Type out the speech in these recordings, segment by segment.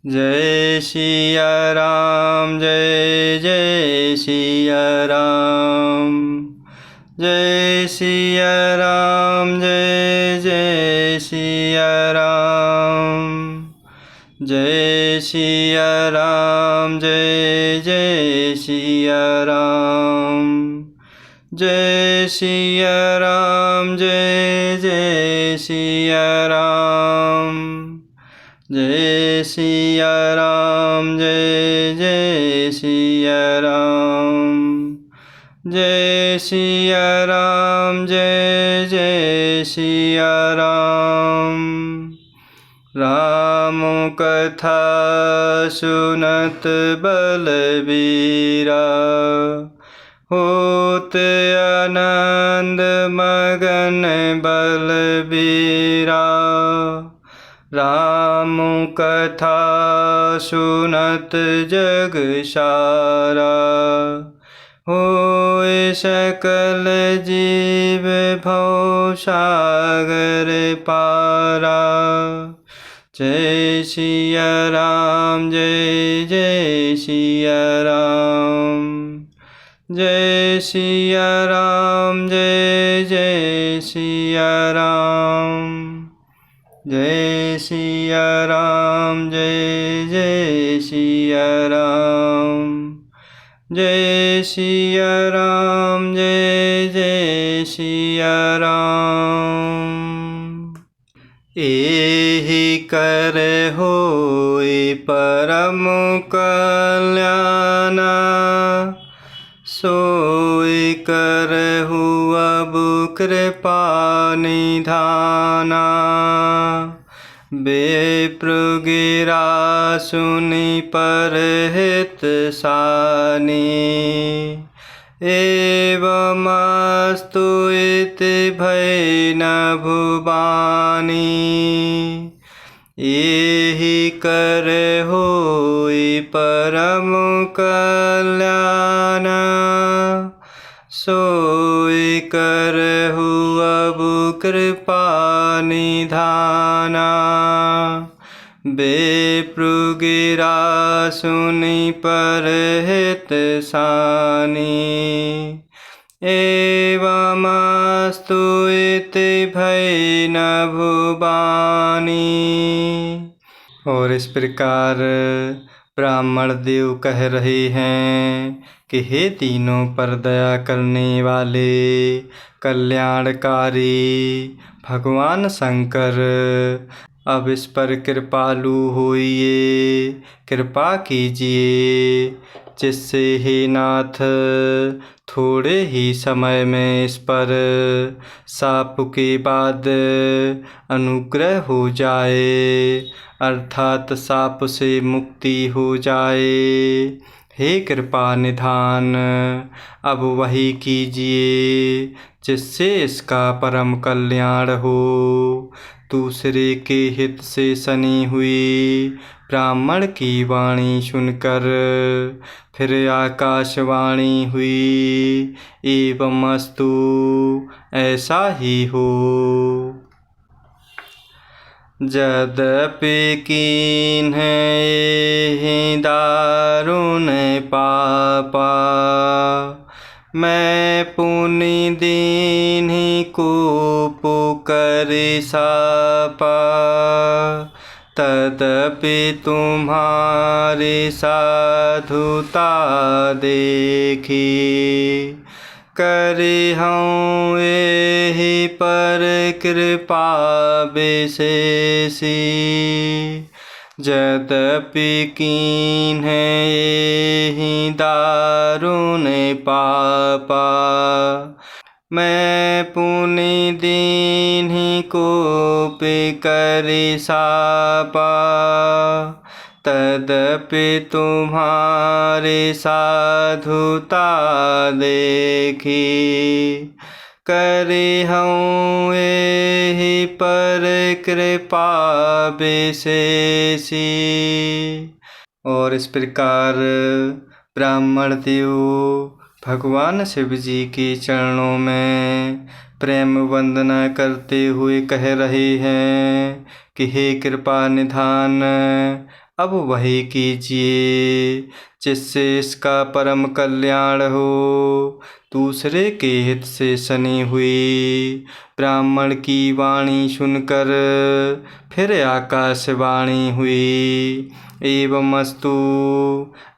जय सिया राम जय जय सिया राम। जय सिया राम जय जय सिया राम। जय सिया राम जय जय सिया राम। जय सिया राम जय जय सिया राम। जय सिया राम जय जय सिया राम। जय सिया राम जय जय सिया राम। राम कथा सुनत बलबीरा, होत आनंद मगन बलबीरा। राम कथा सुनत जग सारा, होय सकल जीव भव सागर पारा। जय सिया राम जय जय सिया राम। जय सिया राम जय जय सिया राम। जय सिया राम जय जय सिया राम। जय सिया राम जय जय सिया राम। एहि कर होय परम कल्याणा, सोई करहु अब कृपा निधाना। विप्र गिरा सुनि परहित सानी, एवमस्तु इति भय न भुवानी। एहि कर होय परम कल्याणा, सोई करहु अब कृपा निधाना। विप्र गिरा सुनि परहित सानी, एवमस्तु इति भय न भुवानी। और इस प्रकार ब्राह्मण देव कह रहे हैं कि हे तीनों पर दया करने वाले कल्याणकारी भगवान शंकर, अब इस पर कृपालु होइए, कृपा कीजिए, जिससे हे नाथ थोड़े ही समय में इस पर शाप के बाद अनुग्रह हो जाए, अर्थात शाप से मुक्ति हो जाए। हे कृपा निधान, अब वही कीजिए जिससे इसका परम कल्याण हो। दूसरे के हित से सनी हुई ब्राह्मण की वाणी सुनकर फिर आकाशवाणी हुई, एवमस्तु ऐसा ही हो। यद्यपि कीन्ह एहि दारुण पापा, मैं पुनि दीन्हि कोप करि शापा। तदपि तुम्हारी साधुता देखी, करिहऊँ एहि पर कृपा विशेषी। यद्यपि कीन्ह एहि दारुण पापा, मैं पुनि दीन्हि कोप करि शापा। तदपि तुम्हारी साधुता देखी, करिहऊँ एहि पर कृपा विशेषी। और इस प्रकार ब्राह्मण देव भगवान शिव जी के चरणों में प्रेम वंदना करते हुए कह रहे हैं कि हे कृपा निधान, अब वही कीजिए जिससे इसका परम कल्याण हो। दूसरे के हित से सनी हुई ब्राह्मण की वाणी सुनकर फिर आकाशवाणी हुई, एवं अस्तु,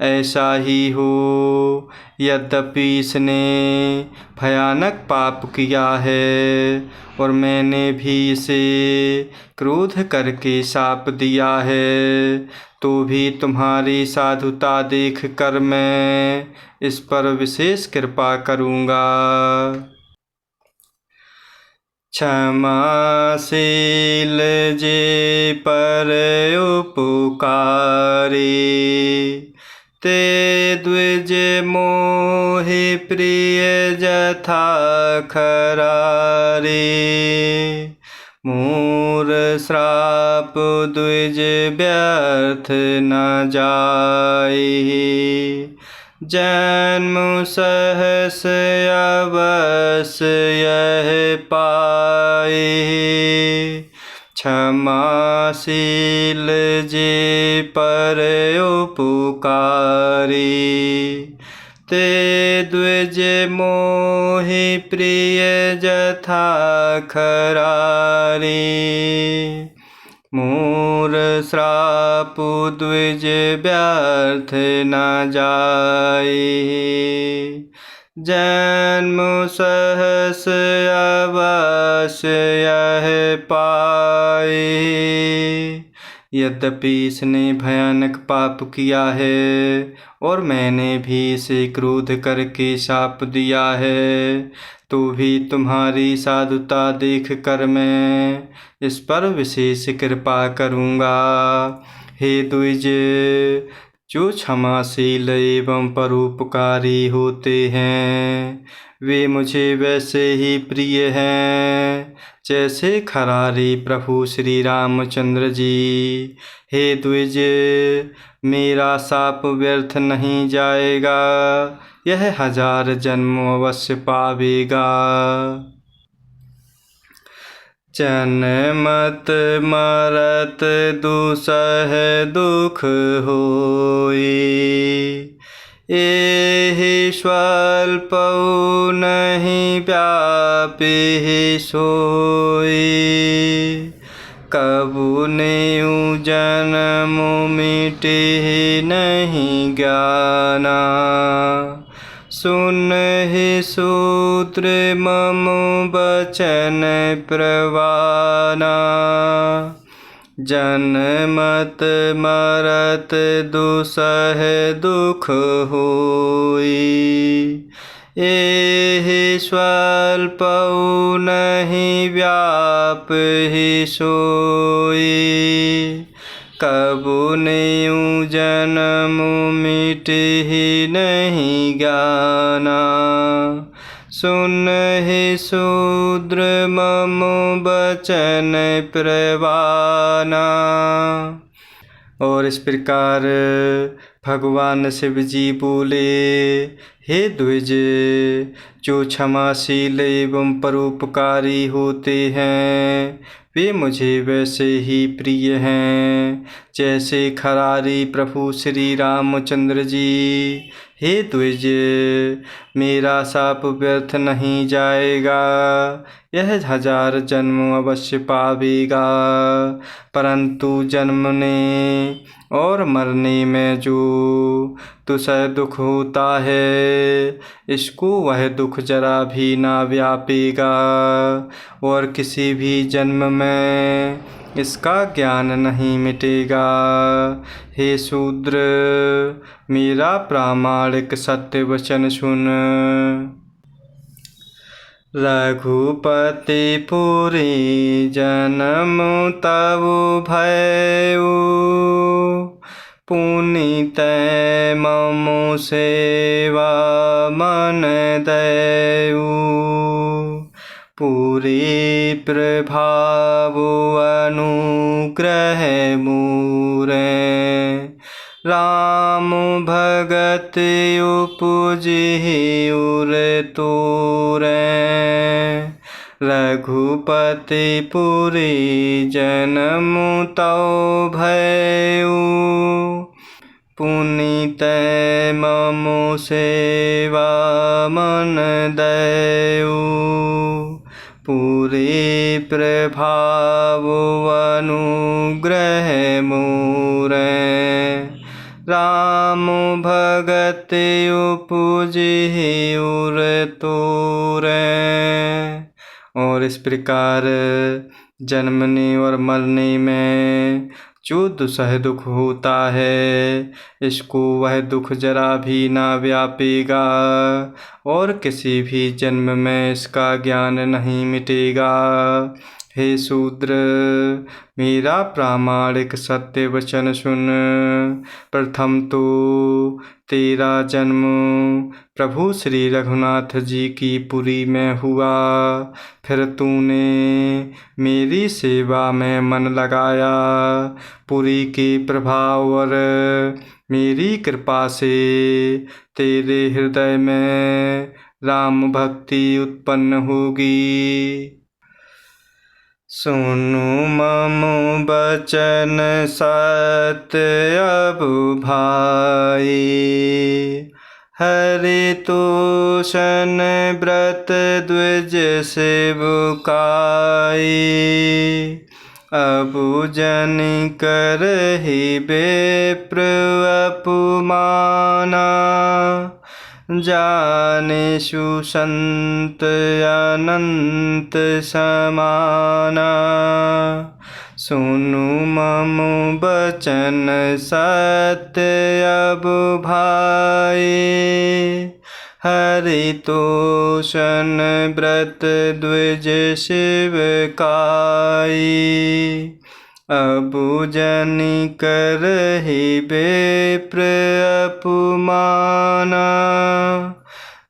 ऐसा ही हो। यद्यपि इसने भयानक पाप किया है और मैंने भी इसे क्रोध करके शाप दिया है, तो भी तुम्हारी साधुता देख कर मैं इस पर विशेष कृपा करूँगा। क्षमाशील जे पर उपकारी, ते द्विज मोहि प्रिय जथा खरारे। मूर श्राप द्विज व्यर्थ न जाए, जन्म सहस अवश्य यह पाए। क्षमाशील जे पर उपकारी, ते द्विज मोहि प्रिय जथा खरारे। मूर श्राप द्विज व्यर्थ न जाए, जन्म सहस अवश्य यह पाए। यद्यपि इसने भयानक पाप किया है और मैंने भी इसे क्रोध करके शाप दिया है, तो भी तुम्हारी साधुता देख कर मैं इस पर विशेष कृपा करूँगा। हे द्विज, जो क्षमाशील एवं परोपकारी होते हैं वे मुझे वैसे ही प्रिय हैं जैसे खरारे प्रभु श्री रामचंद्र जी। हे द्विज, मेरा शाप व्यर्थ नहीं जाएगा, यह 1000 जन्म अवश्य पावेगा। जन्मत मरत दुसह दुख होई, एहि स्वल्पौ नहीं व्यापी सोई। कबू नेउ जन्म मिटे नहीं ज्ञाना, सुन ही सूत्र मम बचन प्रवाना। जन्मत मरत दुसह दुख होई, एहि स्वल्पौ नहीं व्यापहि सोई। कबू नेउ जन्म मिटहि नहीं ज्ञाना, सुन ही शूद्र मम बचन प्रवाना। और इस प्रकार भगवान शिव जी बोले, हे द्विज, जो क्षमाशील एवं परोपकारी होते हैं वे मुझे वैसे ही प्रिय हैं जैसे खरारी प्रभु श्री रामचंद्र जी। हे द्विज, मेरा शाप व्यर्थ नहीं जाएगा, यह 1000 जन्म अवश्य पावेगा, परंतु जन्मने और मरने में जो दुसह दुख होता है इसको वह दुख जरा भी ना व्यापेगा और किसी भी जन्म में इसका ज्ञान नहीं मिटेगा। हे शूद्र, मेरा प्रामाणिक सत्य वचन सुन। रघुपति पुरी जन्म तब भयउ, पुनीत मम सेवा मन दयउ। पूरी प्रभाव अनुग्रह मूरे, राम भगत उपजिहि उर तोरे। रघुपति पुरी जन्मु तौ भयउ। पुनीत ममु सेवा मन दयउ। पूरे प्रभाव अनुग्रह मोरे। राम भगत उपजहि उर तोरे। और इस प्रकार जन्मने और मरने में जो दुसह दुख होता है, इसको वह दुख जरा भी ना व्यापेगा और किसी भी जन्म में इसका ज्ञान नहीं मिटेगा। हे शूद्र, मेरा प्रामाणिक सत्य वचन सुन। प्रथम तो तेरा जन्म प्रभु श्री रघुनाथ जी की पुरी में हुआ, फिर तूने मेरी सेवा में मन लगाया। पुरी के प्रभाव और मेरी कृपा से तेरे हृदय में राम भक्ति उत्पन्न होगी। सुनु मम बचन सत्य अब भाई। हरि तोषण व्रत द्विज सेवकाई। अब जन करहि विप्र अपमाना। जाने सुसंत अनंत समाना। सुनु मम बचन सत्य अब भाई। हरि तोषण व्रत द्विज सेवकाई। अब जन करहि विप्र अपमाना।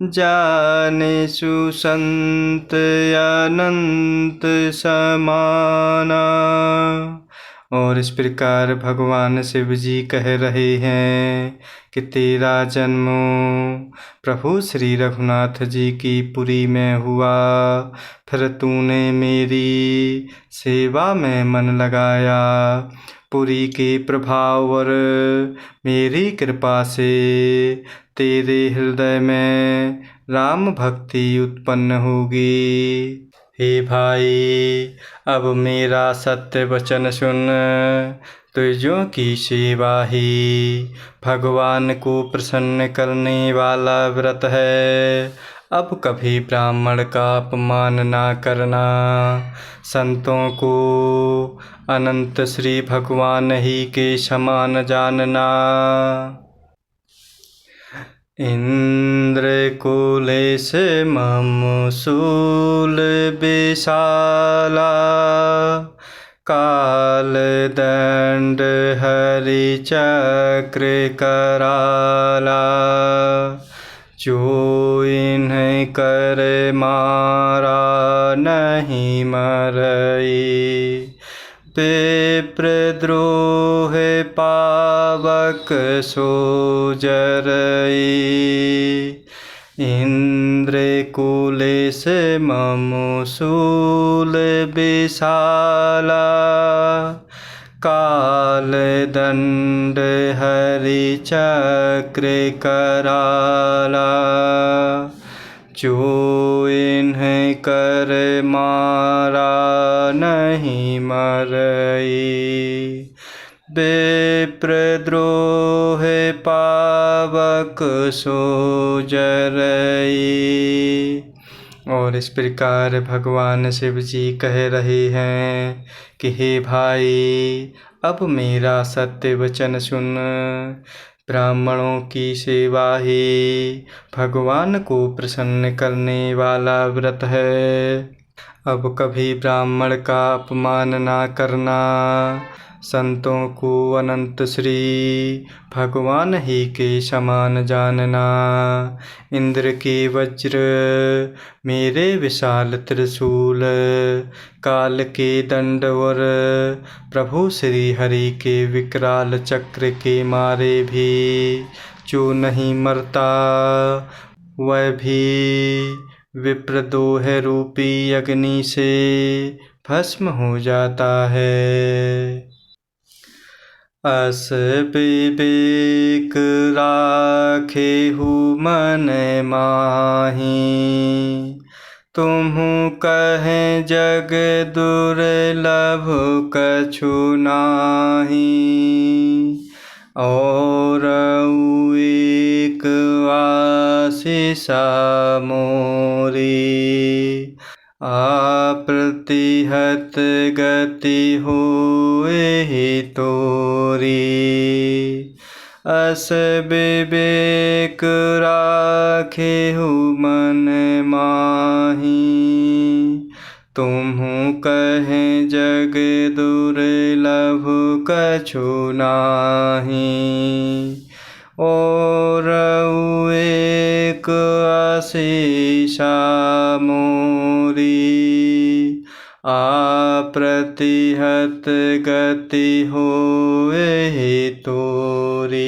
जाने सुसंत अनंत समाना। और इस प्रकार भगवान शिव जी कह रहे हैं कि तेरा जन्म प्रभु श्री रघुनाथ जी की पुरी में हुआ, फिर तूने मेरी सेवा में मन लगाया। पुरी के प्रभाव और मेरी कृपा से तेरे हृदय में राम भक्ति उत्पन्न होगी। हे भाई, अब मेरा सत्य वचन सुन। तुझों की सेवा ही भगवान को प्रसन्न करने वाला व्रत है। अब कभी ब्राह्मण का अपमान ना करना। संतों को अनंत श्री भगवान ही के समान जानना। इंद्र कुलेश मम शूल विशाला। काल दंड हरि चक्र कराला। जो इन्हें कर मारा नहीं मरई। विप्रद्रोह पावक सो जरई। इंद्र कुलेश मम शूल विशाला। काल दंड हरि चक्र कराला। जो इन्हें कर मारा नहीं मरई। विप्रद्रोह पावक सो जरई। और इस प्रकार भगवान शिव जी कह रहे हैं कि हे भाई, अब मेरा सत्य वचन सुन। ब्राह्मणों की सेवा ही भगवान को प्रसन्न करने वाला व्रत है। अब कभी ब्राह्मण का अपमान ना करना। संतों को अनंत श्री भगवान ही के समान जानना। इंद्र के वज्र, मेरे विशाल त्रिशूल, काल के दंड और प्रभु श्री हरि के विकराल चक्र के मारे भी जो नहीं मरता, वह भी विप्रदोह रूपी अग्नि से भस्म हो जाता है। अस विवेक राखेहु मन माही, तुम्हु कहें जग दुर्लभ कछु नाही। और एक आशीषा मोरी, अप्रतिहत गति होए तोरी। अस विवेक राखेहु मन माही, तुम्हु कहें जग दुर्लभ कछु नाही। और एक आशीषा मोरी, अप्रतिहत गति होए तोरी।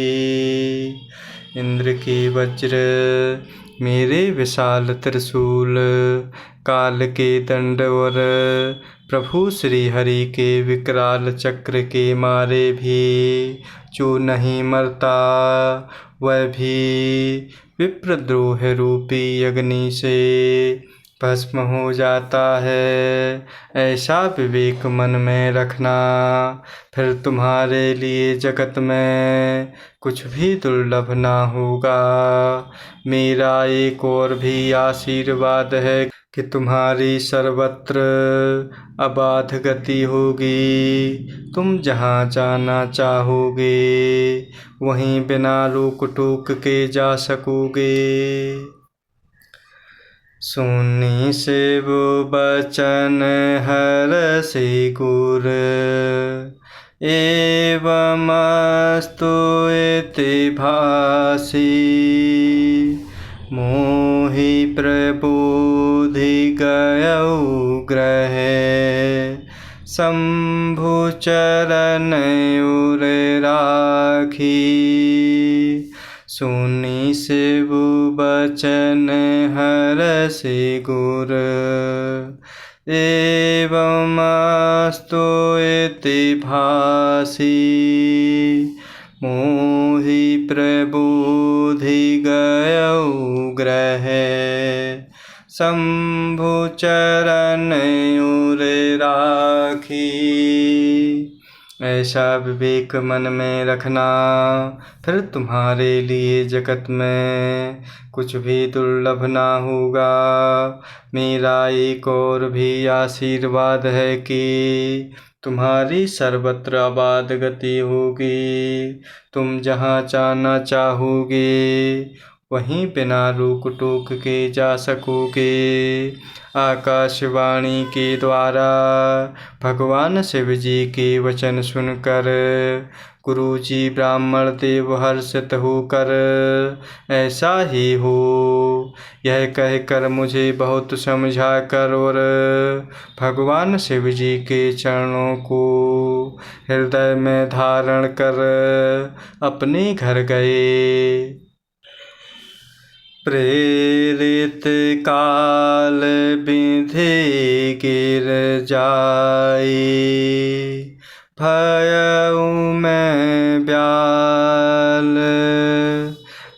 इंद्र के वज्र, मेरे विशाल त्रिशूल, काल के दंड और प्रभु श्री हरि के विकराल चक्र के मारे भी जो नहीं मरता, वह भी विप्रद्रोह रूपी अग्नि से भस्म हो जाता है। ऐसा विवेक मन में रखना, फिर तुम्हारे लिए जगत में कुछ भी दुर्लभ ना होगा। मेरा एक और भी आशीर्वाद है कि तुम्हारी सर्वत्र अबाध गति होगी। तुम जहाँ जाना चाहोगे वहीं बिना रोक टोक के जा सकोगे। सुनी से वो बचन हरषि गुर, एवं अस्तु इति भाषी। मोहि प्रबोधि गयौ ग्रहे, शंभु चरण उर राखी। सुनी से वो बचन हरषि गुर, एवं अस्तु इति भाषी। मोहि प्रबोधि गयौ ग्रहे, शंभु चरण उर राखी। ऐसा विवेक मन में रखना, फिर तुम्हारे लिए जगत में कुछ भी दुर्लभ ना होगा। मेरा एक और भी आशीर्वाद है कि तुम्हारी सर्वत्र अबाध गति होगी। तुम जहाँ जाना चाहोगे वहीं बिना रोक टोक के जा सकोगे। आकाशवाणी के द्वारा भगवान शिव जी के वचन सुनकर गुरु जी ब्राह्मण देव हर्षित होकर ऐसा ही हो यह कहकर मुझे बहुत समझा कर और भगवान शिव जी के चरणों को हृदय में धारण कर अपने घर गए। प्रेरित काल विधि गिर जाई, भयउ मैं ब्याल।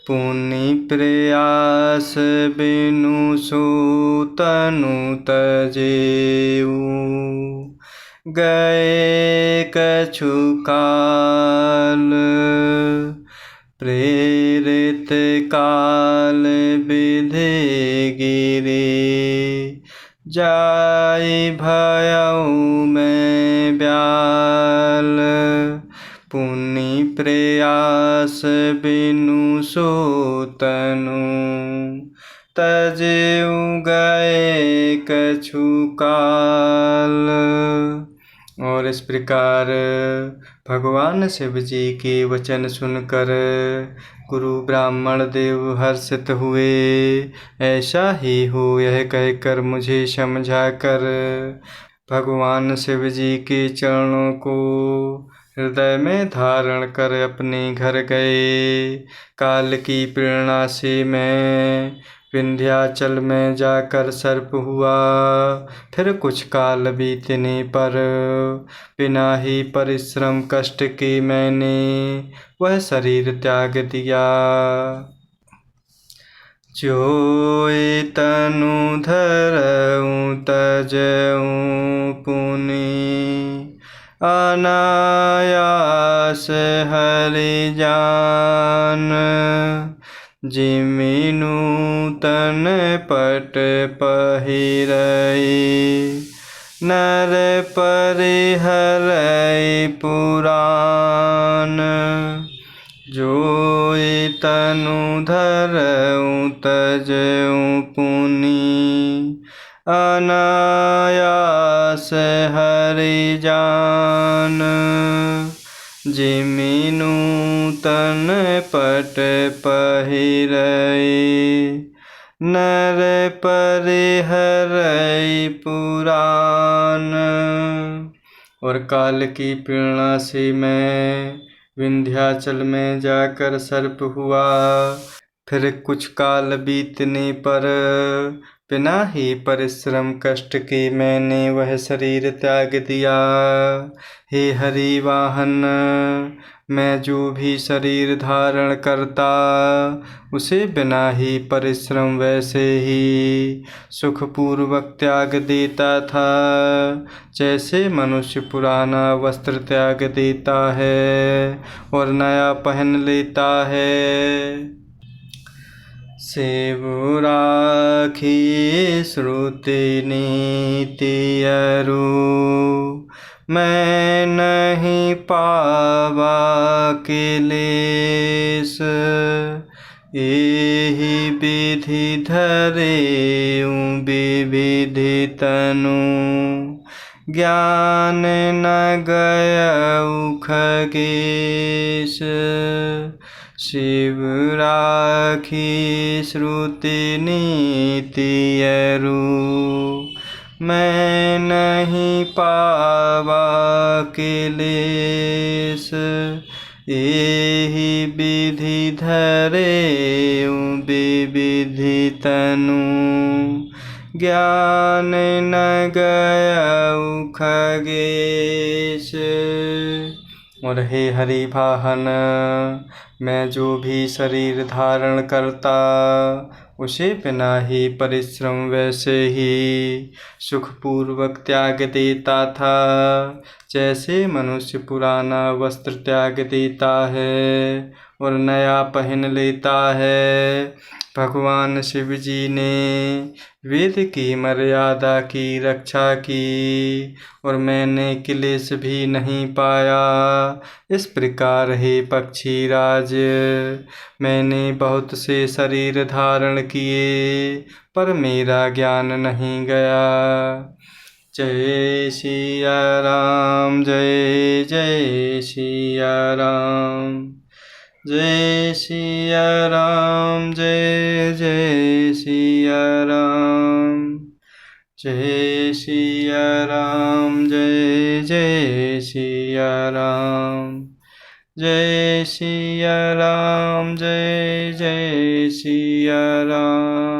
पुनि प्रयास बिनु सो तनु तजेऊ, गए कछु काल। प्रेरित काल विधि गिरे, जाई भयउ मैं ब्याल। पुनि प्रयास बिनु सो तनु तजेऊ, गए कछु काल। और इस प्रकार भगवान शिव जी के वचन सुनकर गुरु ब्राह्मण देव हर्षित हुए। ऐसा ही हो यह कहकर मुझे समझा कर भगवान शिव जी के चरणों को हृदय में धारण कर अपने घर गए। काल की प्रेरणा से मैं विंध्याचल में जाकर सर्प हुआ। फिर कुछ काल बीतने पर बिना ही परिश्रम कष्ट के मैंने वह शरीर त्याग दिया। जोई तनु धरऊं तजऊं पुनि, अनायास हरि जान। जिमि नूतन पट पहिरई, नर परिहरई पुराण। जोई तनु धरऊं तजऊं पुनि, अनायास हरि जान। जिमि नूतन पट पहिरई, नर परिहरई पुराण। और काल की प्रेरणा से मैं विंध्याचल में जाकर सर्प हुआ। फिर कुछ काल बीतने पर बिना ही परिश्रम कष्ट के मैंने वह शरीर त्याग दिया। हे हरि वाहन, मैं जो भी शरीर धारण करता उसे बिना ही परिश्रम वैसे ही सुखपूर्वक त्याग देता था, जैसे मनुष्य पुराना वस्त्र त्याग देता है और नया पहन लेता है। सेवु राखी श्रुति नीति अरु, मैं नहीं पावा क्लेश। एहि विधि धरेऊं विविधि तनु, ज्ञान न गयऊ खगेश। शिव राखी श्रुति नीति अरु, मैं नहीं पावा क्लेश। एहि विधि धरेऊं विविधि तनु, ज्ञान न गयऊ खगेश। और हे हरि वाहन, मैं जो भी शरीर धारण करता उसे बिना ही परिश्रम वैसे ही सुखपूर्वक त्याग देता था, जैसे मनुष्य पुराना वस्त्र त्याग देता है और नया पहन लेता है। भगवान शिव जी ने वेद की मर्यादा की रक्षा की और मैंने क्लेश भी नहीं पाया। इस प्रकार हे पक्षीराज, मैंने बहुत से शरीर धारण किए पर मेरा ज्ञान नहीं गया। जय सिया राम, जय जय सिया राम। जय सिया राम, जय जय सिया राम। जय सिया राम, जय जय सिया राम। जय सिया राम, जय जय सिया राम।